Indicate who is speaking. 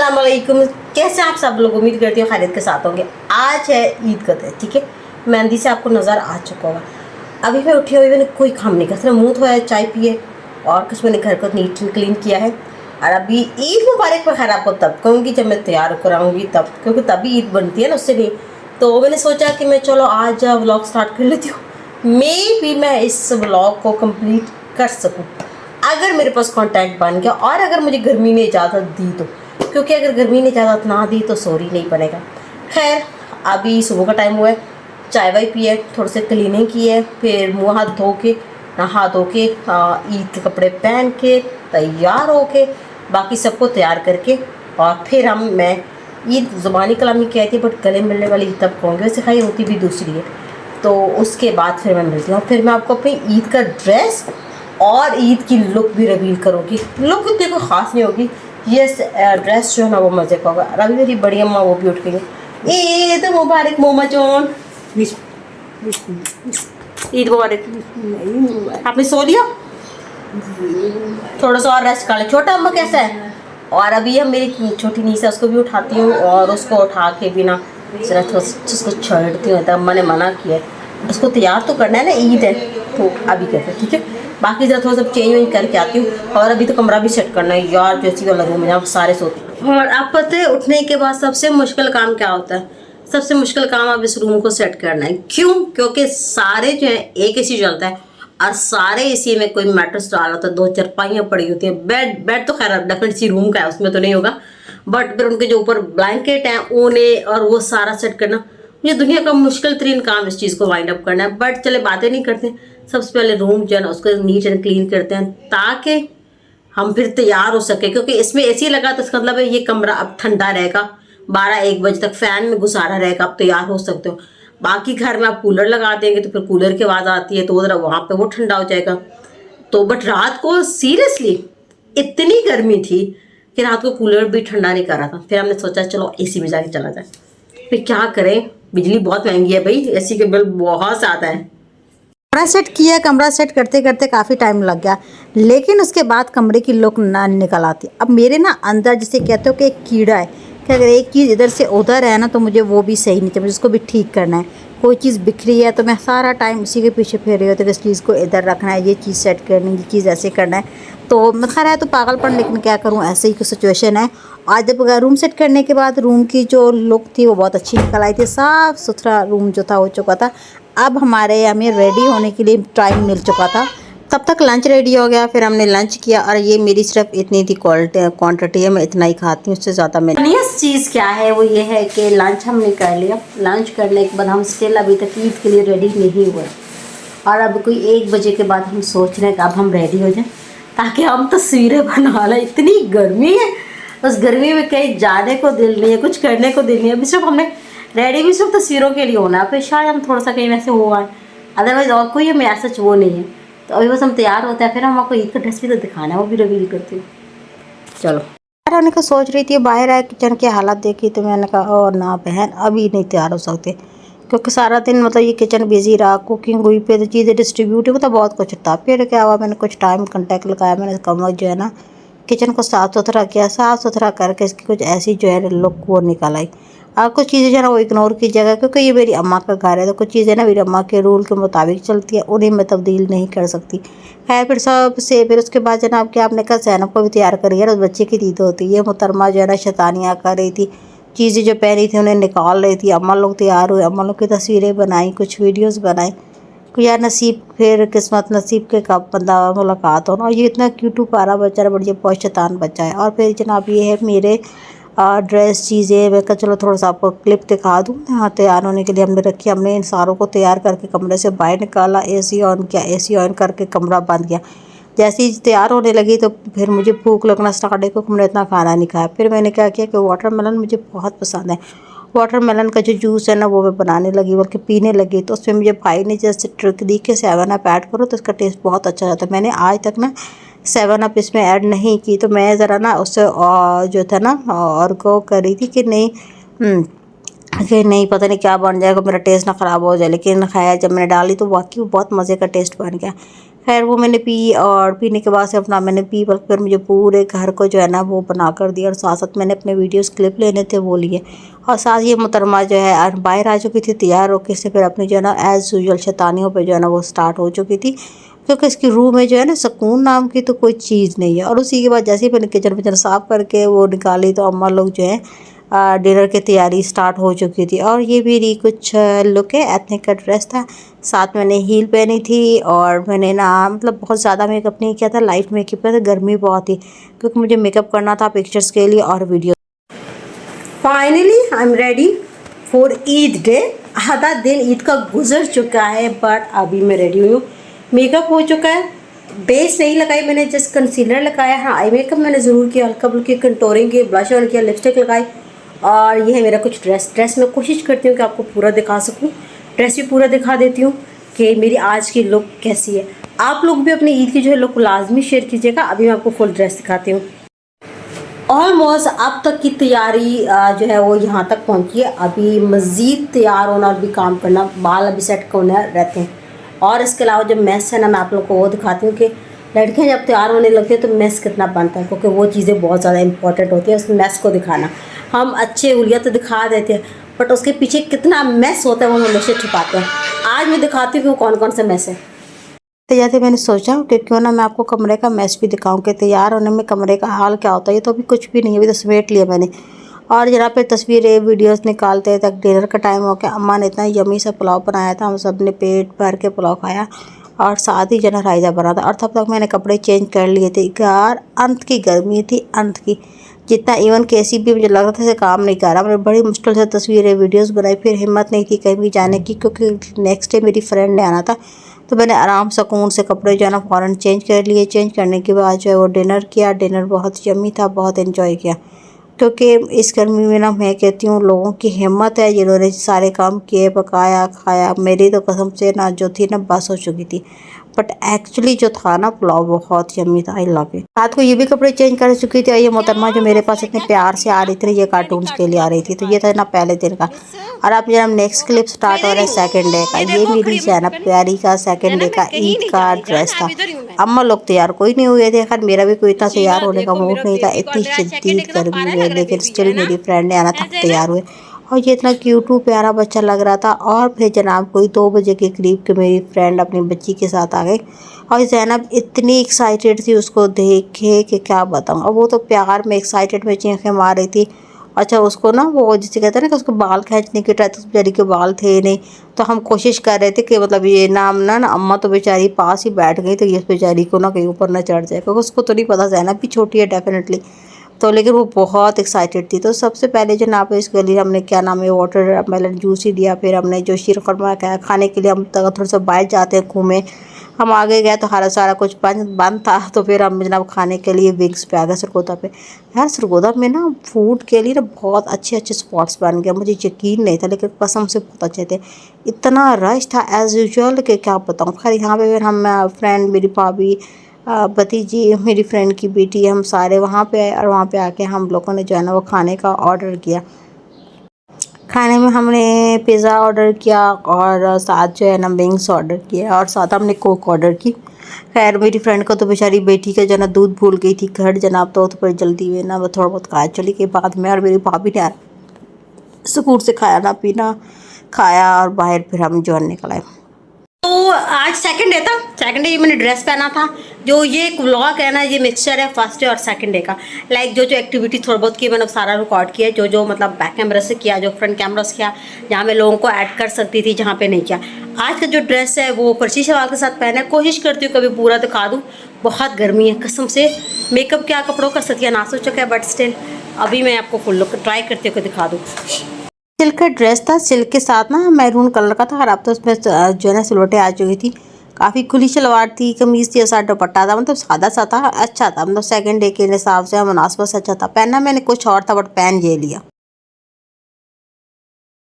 Speaker 1: अस्सलाम वालेकुम। कैसे आप सब लोग, उम्मीद करती हूँ खैरियत के साथ होंगे। आज है ईद का दिन, ठीक है। मेहंदी से आपको नज़र आ चुका होगा। अभी मैं उठी हुई, मैंने कोई काम नहीं किया, सिर्फ मुँह धोया, चाय पिए और कुछ मैंने घर को नीट एंड क्लीन किया है। और अभी ईद मुबारक मैं खैर आपको तब कहूँगी जब मैं तैयार कराऊँगी तब, क्योंकि तभी ईद बनती है ना, उससे नहीं। तो मैंने सोचा कि मैं चलो आज व्लॉग स्टार्ट कर लेती हूँ, मे भी मैं इस व्लॉग को कंप्लीट कर सकूँ अगर मेरे पास कांटेक्ट बन गया और अगर मुझे गर्मी ने इजाज़त दी तो, क्योंकि अगर गर्मी ने इजाज़त ना दी तो सॉरी नहीं बनेगा। खैर अभी सुबह का टाइम हुआ है, चाय वाय पिए, थोड़े से क्लीनिंग की है, फिर मुँह हाथ धो के नहा धो के ईद के कपड़े पहन के तैयार हो के बाकी सबको तैयार करके और फिर मैं ईद ज़ुबानी कलामी कहती है बट गले मिलने वाली तब कहूँगी, वैसे खाई होती भी दूसरी है। तो उसके बाद फिर मैं मिलती हूँ, फिर मैं आपको अपनी ईद का ड्रेस और ईद की लुक भी रिवील करूँगी। लुक इतनी कोई ख़ास नहीं होगी, ये ड्रेस जो है ना वो मज़े का होगा। और अभी मेरी बड़ी अम्मा वो भी उठ गई है। ईद मुबारक मोमा चोन, ईद मुबारक। आपने सो लिया? थोड़ा सा और रेस्ट कर ले। छोटा अम्मा कैसा है? और अभी हम मेरी छोटी नीस है उसको भी उठाती हूँ और उसको उठा के भी ना जरा थोड़ा उसको छेड़ती हूँ। अम्मा ने मना किया है, उसको तैयार तो करना है ना, ईद है तो अभी कहते हैं ठीक है। बाकी जरा थोड़ा सा चेंज वेंज करके आती हूँ और अभी तो कमरा भी सेट करना है यार, जैसी वाला रूम है जहाँ सारे सोते हैं। और आप पता है उठने के बाद सबसे मुश्किल काम क्या होता है? सबसे मुश्किल काम अब इस रूम को सेट करना है। क्यों? क्योंकि सारे जो है एक एसी चलता है और सारे एसी में कोई मैट्रेस डाला होता है, 2 चारपाइयाँ पड़ी होती है, बेड तो खैर डेफिनेट सी रूम का है उसमें तो नहीं होगा, बट फिर उनके जो ऊपर ब्लैंकेट हैं ऊने और वो सारा सेट करना मुझे दुनिया का मुश्किल तरीन काम, इस चीज़ को वाइंड अप करना है। बट चले बातें नहीं करते, सबसे पहले रूम जो है ना उसको नीट एंड क्लीन करते हैं ताकि हम फिर तैयार हो सके। क्योंकि इसमें एसी लगा तो इसका मतलब है ये कमरा अब ठंडा रहेगा, 12-1 बजे तक फैन में गुजारा रहेगा, आप तैयार हो सकते हो। बाकी घर में आप कूलर लगा देंगे तो फिर कूलर की आवाज़ आती है तो उधर वहाँ पे वो ठंडा हो जाएगा। तो बट रात को सीरियसली इतनी गर्मी थी कि रात को कूलर भी ठंडा नहीं कर रहा था। फिर हमने सोचा चलो एसी में जाके चला जाए। फिर क्या करें, बिजली बहुत महंगी है भाई, एसी के बिल बहुत ज़्यादा है।
Speaker 2: कमरा सेट किया, कमरा सेट करते करते काफ़ी टाइम लग गया, लेकिन उसके बाद कमरे की लुक ना निकल आती। अब मेरे ना अंदर जिसे कहते हो कि एक कीड़ा है कि अगर एक चीज़ इधर से उधर है ना तो मुझे वो भी सही नहीं चाहिए, मुझे उसको भी ठीक करना है। कोई चीज़ बिखरी है तो मैं सारा टाइम उसी के पीछे फिर रही होती है कि इस चीज़ को इधर रखना है, ये चीज़ सेट करनी है, ये चीज़ ऐसे करना है। तो मैं खैर है तो पागलपन, लेकिन क्या करूँ, ऐसे ही कुछ सिचुएशन है। आज जब रूम सेट करने के बाद रूम की जो लुक थी वो बहुत अच्छी निकल आई थी, साफ़ सुथरा रूम जो था हो चुका था। अब हमारे हमें रेडी होने के लिए टाइम मिल चुका था, तब तक लंच रेडी हो गया। फिर हमने लंच किया और ये मेरी सिर्फ इतनी थी क्वांटिटी है, मैं इतना ही खाती हूँ, उससे ज़्यादा मैं नहीं।
Speaker 1: चीज़ क्या है वो ये है कि लंच हमने कर लिया। लंच करने के बाद हम स्टिल अभी तक ईद के लिए रेडी नहीं हुए और अब कोई 1 बजे के बाद हम सोच रहे हैं कि अब हम रेडी हो जाएं ताकि हम तस्वीरें बना लें। इतनी गर्मी है, उस गर्मी में कहीं जाने को दिल नहीं है, कुछ करने को दिल नहीं है। अभी सिर्फ हमने रेडी भी सिर्फ तस्वीरों के लिए होना है, फिर शायद हम थोड़ा सा कहीं वैसे हो आए, अदरवाइज़ और कोई हमें ऐसा वो नहीं है। तो अभी बस हम तैयार होते हैं, फिर हम आपको ईद का ड्रेस भी तो दिखाना है, वो भी रिवील करती हूँ। चलो
Speaker 2: तैयार होने को सोच रही थी, बाहर आए किचन की हालत देखी तो मैंने कहा और ना बहन अभी नहीं तैयार हो सकते, क्योंकि सारा दिन मतलब ये किचन बिजी रहा, कुकिंग हुई, पे तो चीज़ें डिस्ट्रीब्यूट मतलब बहुत कुछ था। फिर क्या हुआ, मैंने कुछ टाइम कंटेक्ट लगाया, मैंने कमरा जो है ना किचन को साफ़ सुथरा किया, साफ़ सुथरा करके इसकी कुछ ऐसी जो है लुक वो निकल आई। और कुछ चीज़ें जो है ना वो इग्नोर की जगह, क्योंकि ये मेरी अम्मा का घर है तो कुछ चीज़ें ना मेरी अम्मा के रूल के मुताबिक चलती है, उन्हें मैं तब्दील नहीं कर सकती। खैर फिर सबसे फिर उसके बाद जनाब कि आपने कहा ज़ैनब को भी तैयार करी है, उस बच्चे की ईद होती है। मुहतरमा जो है ना शैतानियाँ कर रही थी, चीज़ें जो पहनी थी उन्हें निकाल रही थी। अम्मा लोग तैयार हुए, अम्मा लोग की तस्वीरें बनाई, कुछ वीडियोज़ बनाई। यार नसीब फिर किस्मत नसीब के कब बंदा मुलाकात हो ना। और ये इतना क्यूट प्यारा बच्चा है, बढ़िया बहुत शैतान बच्चा है। और फिर जनाब ये है मेरे ड्रेस चीज़ें, मैं कहा चलो थोड़ा सा आपको क्लिप दिखा दूँ। यहाँ तैयार होने के लिए हमने रखी, हमने इन सारों को तैयार करके कमरे से बाहर निकाला, एसी ऑन किया, एसी ऑन करके कमरा बंद किया। जैसे ही तैयार होने लगी तो फिर मुझे भूख लगना स्टार्ट है, क्योंकि मैंने इतना खाना नहीं खाया। फिर मैंने क्या किया कि वाटरमेलन मुझे बहुत पसंद है, वाटरमेलन का जो जूस है ना वो मैं बनाने लगी, बल्कि पीने लगी। तो उसमें मुझे भाई ने जैसे ट्रिक दी कि 7 अप ऐड करो तो इसका टेस्ट बहुत अच्छा आता है। मैंने आज तक ना 7 अप इसमें ऐड नहीं की, तो मैं ज़रा ना उससे जो था ना और को कर रही थी कि नहीं कि नहीं पता नहीं क्या बन जाएगा, मेरा टेस्ट ना ख़राब हो जाए। लेकिन खैर जब मैंने डाली तो वाकई बहुत मज़े का टेस्ट बन गया। खैर वो मैंने पी और पीने के बाद से अपना मैंने पी, बल्कि फिर मुझे पूरे घर को जो है ना वो बना कर दिया, और साथ साथ मैंने अपने वीडियोस क्लिप लेने थे वो लिए। और साथ ये मोहतरमा जो है बाहर आ चुकी थी तैयार होकर से, फिर अपनी जो है ना एज़ यूजुअल शैतानियों पे जो है ना वो स्टार्ट हो चुकी थी, क्योंकि इसकी रूह में जो है ना सुकून नाम की तो कोई चीज़ नहीं है। और उसी के बाद जैसे ही मैंने किचन विचन साफ़ करके वो निकाली तो अम्मा लोग जो है डिनर की तैयारी स्टार्ट हो चुकी थी। और ये मेरी कुछ लुक है, एथनिक का ड्रेस था, साथ मैंने हील पहनी थी, और मैंने ना मतलब बहुत ज़्यादा मेकअप नहीं किया था, लाइट मेकअप किया था, गर्मी बहुत थी क्योंकि मुझे मेकअप करना था पिक्चर्स के लिए और video.
Speaker 1: Finally I am ready for Eid day. आधा दिन ईद का गुजर चुका है बट अभी मैं रेडी हुई हूँ। मेकअप हो चुका है, बेस नहीं लगाई मैंने, जस्ट कंसीलर लगाया। हाँ, आई मेकअप मैंने ज़रूर किया, हल्का फुल्की कंटोरिंग की, ब्लश ऑन किया, लिपस्टिक लगाई। और ये है मेरा कुछ ड्रेस मैं कोशिश करती हूँ कि आपको पूरा दिखा सकूँ, ड्रेस भी पूरा दिखा देती हूँ कि मेरी आज की लुक कैसी है। आप लोग भी अपनी ईद की जो है लुक लाजमी शेयर कीजिएगा। अभी मैं आपको फुल ड्रेस दिखाती हूँ। ऑलमोस्ट अब तक की तैयारी जो है वो यहाँ तक पहुँची है। अभी मज़ीद तैयार होना और भी काम करना, बाल अभी सेट करने रहते हैं। और इसके अलावा जब मैस है ना, मैं आप लोग को वो दिखाती हूँ कि लड़कियाँ जब तैयार होने लगती हैं तो मैस कितना बनता है, क्योंकि वो चीज़ें बहुत ज़्यादा इंपॉर्टेंट होती है उस मैस को दिखाना। हम अच्छे उलिया तो दिखा देते हैं बट उसके पीछे कितना मैस होता है वो हम हमेशा छुपाते हैं। आज मैं दिखाती हूँ कि वो कौन कौन सा मैस है।
Speaker 2: तैयार थे, मैंने सोचा कि क्यों ना मैं आपको कमरे का मैस भी दिखाऊं कि तैयार होने में कमरे का हाल क्या होता है। ये तो अभी कुछ भी नहीं है, अभी तो समेट लिया मैंने। और जरा पे तस्वीरें वीडियोस निकालते तक डिनर का टाइम हो गया। अम्मा ने इतना यमी सा पुलाव बनाया था, हम सब ने पेट भर के पुलाव खाया, और साथ ही जना रायता बना था। और तब तक मैंने कपड़े चेंज कर लिए थे यार, अंत की गर्मी थी, अंत की। जितना इवन केसी भी मुझे लग रहा था जैसे काम नहीं कर रहा। मैंने बड़ी मुश्किल से तस्वीरें वीडियोस बनाई, फिर हिम्मत नहीं थी कहीं भी जाने की, क्योंकि नेक्स्ट डे मेरी फ्रेंड ने आना था। तो मैंने आराम सुकून से कपड़े जो है ना फ़ौरन चेंज कर लिए। चेंज करने के बाद जो है वो डिनर किया। डिनर बहुत यम्मी था, बहुत एंजॉय किया, क्योंकि इस गर्मी में ना मैं कहती हूँ लोगों की हिम्मत है जिन्होंने सारे काम किए, पकाया खाया। मेरी तो कसम से ना जो थी ना बस हो चुकी थी, बट एक्चुअली जो था ना पुलाव बहुत यम्मी था। I love it. रात को ये भी कपड़े चेंज कर चुकी थी। और ये मोहतरमा जो मेरे पास इतने प्यार से आ रही थी, ये कार्टून्स के लिए आ रही थी। तो ये था ना पहले दिन का। और अब जब नेक्स्ट क्लिप स्टार्ट हो रहा है सेकंड डे का। ये मेरी जो है ना प्यारी का सेकंड डे का ईद का ड्रेस था। अम्मा लोग तैयार कोई नहीं हुए थे, खैर मेरा भी कोई इतना तैयार होने का मूड नहीं था, इतनी शदीद गर्मी में, लेकिन स्टिल मेरी फ्रेंड ने आना था, तैयार हुए। और ये इतना क्यूट प्यारा बच्चा लग रहा था। और फिर जनाब कोई 2 बजे के करीब के मेरी फ्रेंड अपनी बच्ची के साथ आ गई, और ज़ैनब इतनी एक्साइटेड थी उसको देख के कि क्या बताऊँ। अब वो तो प्यार में एक्साइटेड में चीखें मार रही थी। अच्छा, उसको ना वो जिसे कहते हैं ना कि उसको बाल खींचने की ट्राई, तो उस बेचारी के बाल थे नहीं। तो हम कोशिश कर रहे थे कि मतलब ये नाम ना अम्मा तो बेचारी पास ही बैठ गई, तो ये बेचारी को ना कहीं ऊपर ना चढ़ जाए, क्योंकि उसको तो नहीं पता ज़ैनब भी छोटी है डेफिनेटली। तो लेकिन वो बहुत एक्साइटेड थी। तो सबसे पहले जो नाम है इसके लिए हमने क्या नाम है वाटर मेलन जूस ही दिया। फिर हमने जो शीरखुरमा खाया, खाने के लिए हम थोड़ा सा बाहर जाते हैं घूमे, हम आगे गए तो हरा सारा कुछ बंद था। तो फिर हम जनाब खाने के लिए विंग्स पे आ गए, सरगोदा पे। यार सरगोदा में ना फूड के लिए ना बहुत अच्छे अच्छे स्पॉट्स बन गए, मुझे यकीन नहीं था लेकिन कसम से बहुत अच्छे थे। इतना रश था एज़ यूजुअल कि क्या बताऊँ। खैर यहाँ पे फिर हम फ्रेंड, मेरी भाभी, भतीजी, मेरी फ्रेंड की बेटी, हम सारे वहाँ पे आए। और वहाँ पे आके हम लोगों ने जो है ना वो खाने का ऑर्डर किया। खाने में हमने पिज़्ज़ा ऑर्डर किया, और साथ जो है ना विंग्स ऑर्डर किया, और साथ हमने कोक ऑर्डर की। खैर मेरी फ्रेंड को तो बेचारी बेटी का जो ना दूध भूल गई थी घर जनाब, तो फिर जल्दी में ना वो थोड़ा बहुत खाया चली गई। बाद में और मेरी भाभी ने सुकून से खाया ना पीना खाया, और बाहर फिर हम जो निकल आए।
Speaker 1: तो आज सेकंड डे था। सेकंड डे ये मैंने ड्रेस पहना था। जो ये एक व्लॉग है ना, ये मिक्सचर है फर्स्ट डे और सेकंड डे का। लाइक जो जो एक्टिविटी थोड़ा बहुत की मैंने सारा रिकॉर्ड किया, जो जो मतलब बैक कैमरा से किया, जो फ्रंट कैमरा से किया, जहाँ मैं लोगों को ऐड कर सकती थी, जहाँ पे नहीं किया। आज का जो ड्रेस है वो फर्शी शलवार के साथ पहना है। कोशिश करती हूँ कभी पूरा दिखा दूँ, बहुत गर्मी है कसम से। मेकअप क्या कपड़ों का सत्यानाश हो चुका है, बट स्टिल अभी मैं आपको फुल लुक ट्राई करती हूँ कि दिखा दूँ।
Speaker 2: सिल्क का ड्रेस था, सिल्क के साथ ना मैरून कलर का था। और अब तो उसमें जो है ना सिलवटें आ चुकी थी। काफ़ी खुली शलवार थी, कमीज़ थी, और साथ दुपट्टा था। मतलब सादा सा था, अच्छा था। मतलब सेकंड डे के हिसाब से मुनासिब से अच्छा था। पहनना मैंने कुछ और था बट पहन ये लिया।